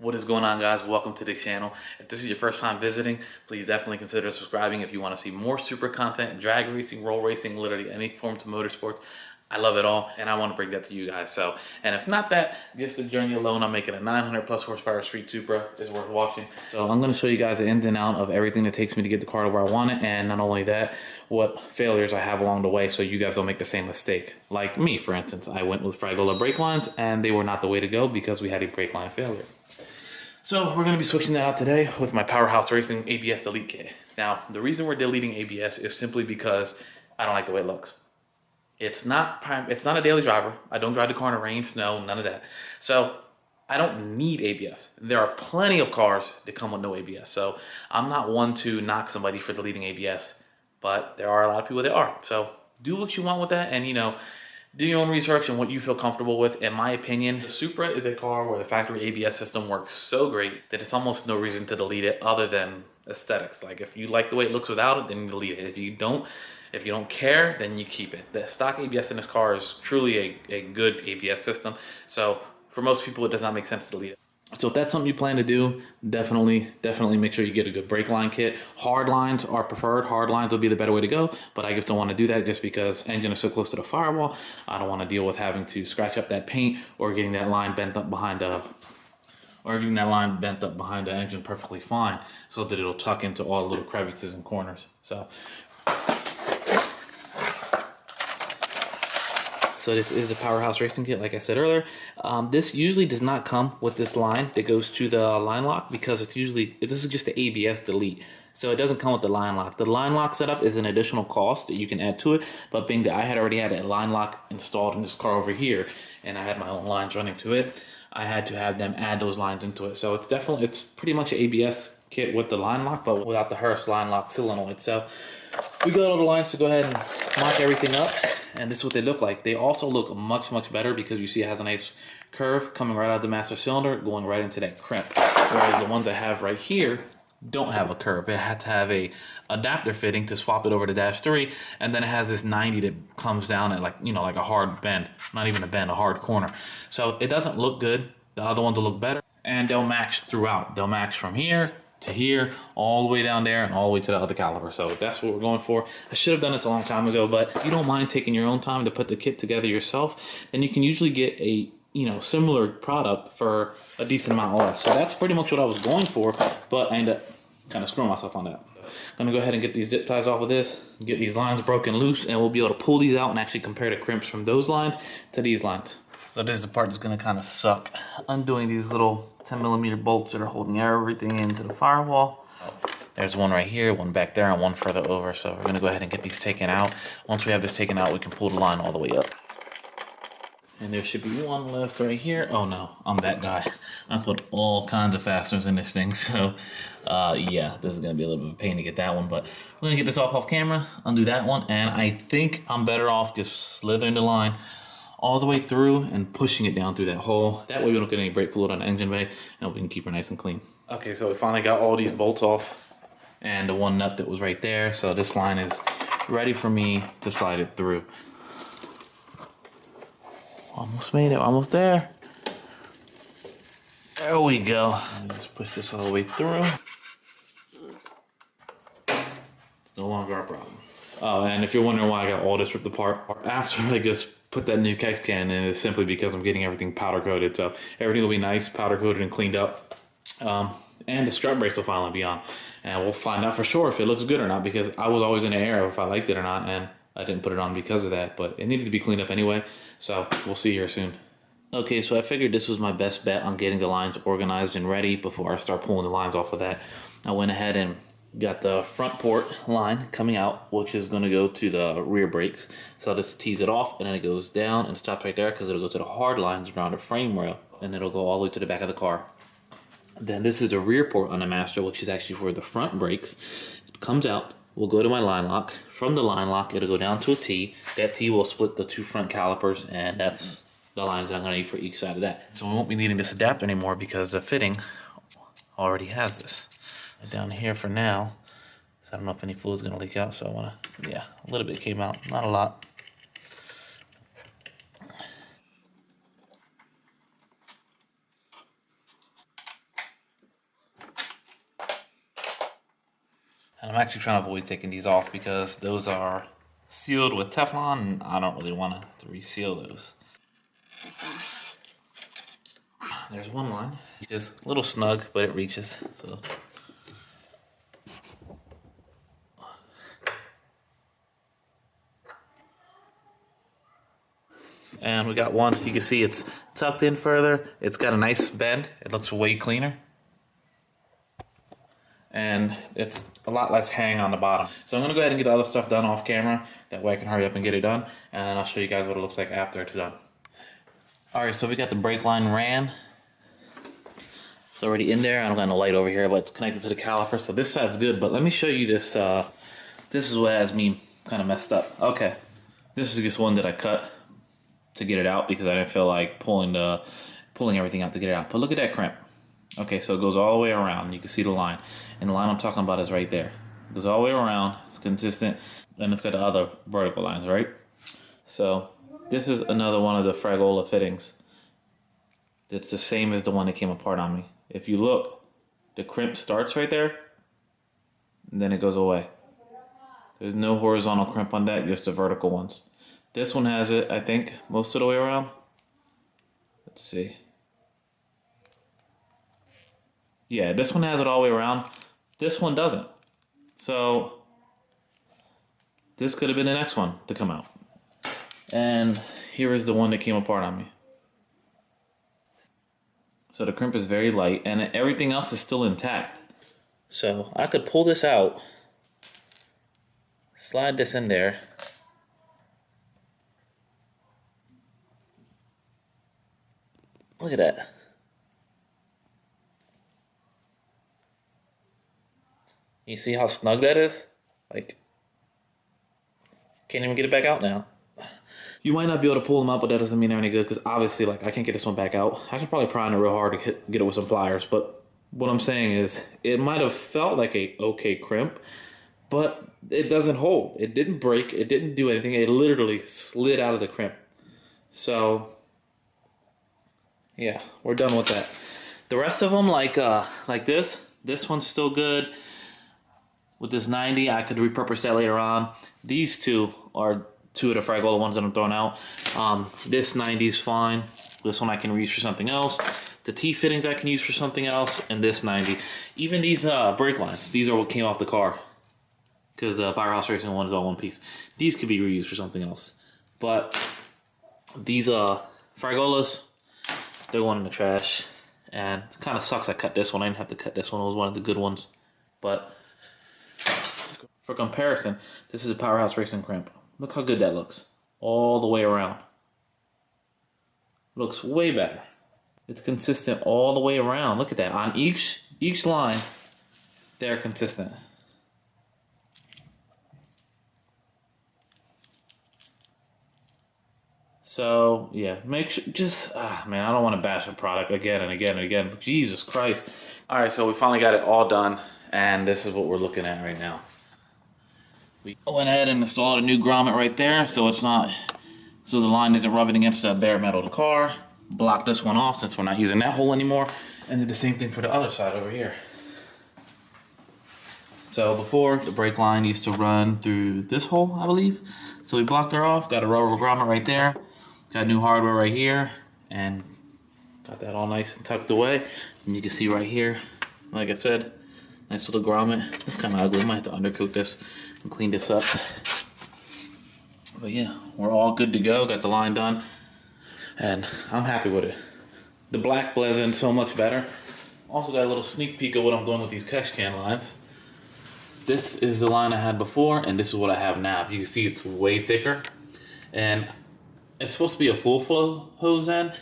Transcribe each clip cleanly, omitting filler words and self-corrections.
What is going on, guys? Welcome to the channel. If this is your first time visiting, please definitely consider subscribing if you want to see more super content, drag racing, roll racing, literally any form to motorsports. I love it all, and I want to bring that to you guys. So, and if not that, just the journey alone, I'm making a 900 plus horsepower street Supra is worth watching. So I'm going to show you guys the ins and out of everything that takes me to get the car to where I want it, and not only that, what failures I have along the way so you guys don't make the same mistake. Like me, for instance, I went with Fragola brake lines, and they were not the way to go because we had a brake line failure. So we're going to be switching that out today with my Powerhouse Racing ABS Delete Kit. Now, the reason we're deleting ABS is simply because I don't like the way it looks. It's not a daily driver. I don't drive the car in the rain, snow, none of that. So I don't need ABS. There are plenty of cars that come with no ABS. So I'm not one to knock somebody for deleting ABS, but there are a lot of people that are. So do what you want with that, and do your own research and what you feel comfortable with. In my opinion, the Supra is a car where the factory ABS system works so great that it's almost no reason to delete it other than aesthetics. Like, if you like the way it looks without it, then you delete it. If you don't care, then you keep it. The stock ABS in this car is truly a good ABS system. So for most people, it does not make sense to delete it. So if that's something you plan to do, definitely make sure you get a good brake line kit. Hard lines are preferred. Hard lines will be the better way to go, but I just don't want to do that just because engine is so close to the firewall. I don't want to deal with having to scratch up that paint or getting that line bent up behind the engine perfectly fine so that it'll tuck into all the little crevices and corners. So this is a Powerhouse Racing Kit, like I said earlier. This usually does not come with this line that goes to the line lock because this is just the ABS delete. So it doesn't come with the line lock. The line lock setup is an additional cost that you can add to it, but being that I had already had a line lock installed in this car over here, and I had my own lines running to it, I had to have them add those lines into it. So it's pretty much an ABS kit with the line lock, but without the Hurst line lock solenoid. So we got all the lines to go ahead and mock everything up, and this is what they look like. They also look much better because you see it has a nice curve coming right out of the master cylinder going right into that crimp, whereas the ones I have right here don't have a curve. It had to have a adapter fitting to swap it over to dash 3, and then it has this 90 that comes down at like a hard bend, not even a bend, a hard corner. So it doesn't look good. The other ones will look better, and they'll match throughout. They'll match from here to here, all the way down there, and all the way to the other caliper. So that's what we're going for. I should have done this a long time ago, but if you don't mind taking your own time to put the kit together yourself, then you can usually get a similar product for a decent amount less. So that's pretty much what I was going for, but I ended up kind of screwing myself on that. I'm gonna go ahead and get these zip ties off of this, get these lines broken loose, and we'll be able to pull these out and actually compare the crimps from those lines to these lines. So this is the part that's gonna kind of suck. Undoing these little 10mm bolts that are holding everything into the firewall. There's one right here, one back there, and one further over. So we're gonna go ahead and get these taken out. Once we have this taken out, we can pull the line all the way up. And there should be one left right here. Oh no, I'm that guy. I put all kinds of fasteners in this thing. So yeah, this is gonna be a little bit of a pain to get that one, but we're gonna get this off camera, undo that one, and I think I'm better off just slithering the line all the way through and pushing it down through that hole. That way we don't get any brake fluid on the engine bay, and we can keep her nice and clean. Okay, so we finally got all these bolts off and the one nut that was right there. So this line is ready for me to slide it through. Almost made it, almost there. There we go. Let's push this all the way through. It's no longer our problem. Oh, and if you're wondering why I got all this ripped apart after I just put that new catch can in, it's simply because I'm getting everything powder coated. So everything will be nice, powder coated and cleaned up. And the strut brakes will finally be on. And we'll find out for sure if it looks good or not, because I was always in the air if I liked it or not, and I didn't put it on because of that, but it needed to be cleaned up anyway. So we'll see here soon. Okay, so I figured this was my best bet on getting the lines organized and ready before I start pulling the lines off of that. I went ahead and got the front port line coming out, which is going to go to the rear brakes. So I'll just tease it off, and then it goes down and stops right there because it'll go to the hard lines around the frame rail, and it'll go all the way to the back of the car. Then this is the rear port on the master, which is actually for the front brakes. It comes out, will go to my line lock. From the line lock, it'll go down to a T. That T will split the two front calipers, and that's the lines that I'm going to need for each side of that. So we won't be needing this adapter anymore because the fitting already has this. Down here for now, so I don't know if any fluid's going to leak out, so I want to, yeah, a little bit came out, not a lot. And I'm actually trying to avoid taking these off because those are sealed with Teflon and I don't really want to reseal those. There's one line. It's a little snug, but it reaches. So. And we got one, so you can see it's tucked in further. It's got a nice bend. It looks way cleaner. And it's a lot less hang on the bottom. So I'm gonna go ahead and get the other stuff done off camera. That way I can hurry up and get it done. And then I'll show you guys what it looks like after it's done. All right, so we got the brake line ran. It's already in there. I don't got no light over here, but it's connected to the caliper. So this side's good, but let me show you this. This is what has me kind of messed up. Okay, this is just one that I cut to get it out because I didn't feel like pulling everything out to get it out. But look at that crimp. Okay, so it goes all the way around. You can see the line. And the line I'm talking about is right there. It goes all the way around. It's consistent. And it's got the other vertical lines, right? So this is another one of the Fragola fittings. It's the same as the one that came apart on me. If you look, the crimp starts right there. And then it goes away. There's no horizontal crimp on that, just the vertical ones. This one has it, I think, most of the way around. Let's see. Yeah, this one has it all the way around. This one doesn't. So this could have been the next one to come out. And here is the one that came apart on me. So the crimp is very light and everything else is still intact. So I could pull this out, slide this in there. Look at that. You see how snug that is? Like, can't even get it back out now. You might not be able to pull them out, but that doesn't mean they're any good because obviously, like, I can't get this one back out. I could probably pry on it real hard to get it with some pliers, but what I'm saying is it might have felt like a okay crimp, but it doesn't hold. It didn't break. It didn't do anything. It literally slid out of the crimp. So yeah, we're done with that. The rest of them, like this one's still good. With this 90, I could repurpose that later on. These two are two of the Fragola ones that I'm throwing out. This 90 is fine. This one I can reuse for something else. The T-fittings I can use for something else. And this 90. Even these brake lines, these are what came off the car. Because the Powerhouse Racing one is all one piece. These could be reused for something else. But these Fragolas, they're going in the trash. And it kind of sucks I cut this one. I didn't have to cut this one. It was one of the good ones. But for comparison, this is a Powerhouse Racing crimp. Look how good that looks. All the way around. Looks way better. It's consistent all the way around. Look at that. On each line, they're consistent. So, yeah, make sure, just, man, I don't want to bash a product again and again and again. But Jesus Christ. All right, so we finally got it all done, and this is what we're looking at right now. We went ahead and installed a new grommet right there, so the line isn't rubbing against the bare metal of the car. Block this one off since we're not using that hole anymore. And did the same thing for the other side over here. So before, the brake line used to run through this hole, I believe. So we blocked her off, got a rubber grommet right there. Got new hardware right here, and got that all nice and tucked away. And you can see right here, like I said, nice little grommet. It's kind of ugly, might have to undercoat this and clean this up. But yeah, we're all good to go. Got the line done, and I'm happy with it. The black blends in so much better. Also got a little sneak peek of what I'm doing with these catch can lines. This is the line I had before, and this is what I have now. You can see it's way thicker, and it's supposed to be a full flow hose end,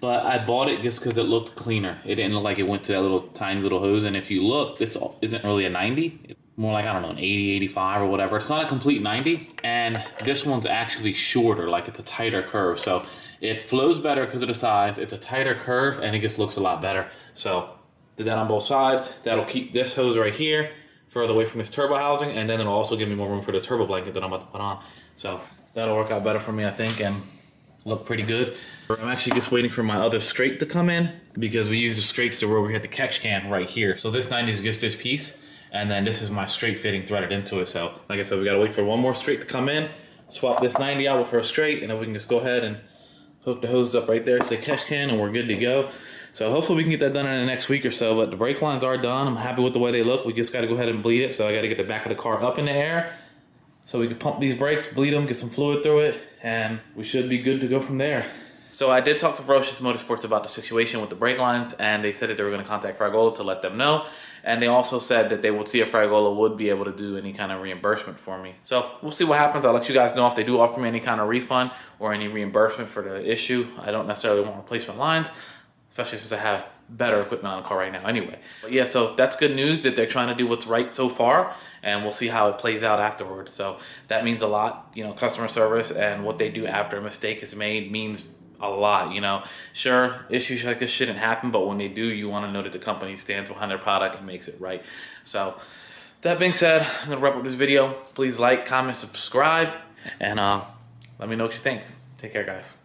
but I bought it just because it looked cleaner. It didn't look like it went to that little tiny little hose, and if you look, this isn't really a 90. It's more like, I don't know, an 80, 85 or whatever. It's not a complete 90, and this one's actually shorter, like it's a tighter curve. So it flows better because of the size. It's a tighter curve, and it just looks a lot better. So did that on both sides. That'll keep this hose right here further away from this turbo housing, and then it'll also give me more room for the turbo blanket that I'm about to put on. So that'll work out better for me, I think, and look pretty good. I'm actually just waiting for my other straight to come in because we use the straights that were over here at the catch can right here. So this 90 is just this piece, And then this is my straight fitting threaded into it. So like I said, we gotta wait for one more straight to come in, swap this 90 out for a straight, and then we can just go ahead and hook the hose up right there to the catch can, and we're good to go. So hopefully we can get that done in the next week or so, but the brake lines are done. I'm happy with the way they look. We just got to go ahead and bleed it. So I got to get the back of the car up in the air so we can pump these brakes, bleed them, get some fluid through it, and we should be good to go from there. So I did talk to Ferocious Motorsports about the situation with the brake lines, and they said that they were going to contact Fragola to let them know. And they also said that they would see if Fragola would be able to do any kind of reimbursement for me. So we'll see what happens. I'll let you guys know if they do offer me any kind of refund or any reimbursement for the issue. I don't necessarily want replacement lines, especially since I have better equipment on the car right now anyway. But yeah, so that's good news that they're trying to do what's right so far, and we'll see how it plays out afterwards. So that means a lot. You know, customer service and what they do after a mistake is made means a lot. You know, sure, issues like this shouldn't happen, but when they do, you want to know that the company stands behind their product and makes it right. So that being said, I'm gonna wrap up this video. Please like, comment, subscribe, and let me know what you think. Take care, guys.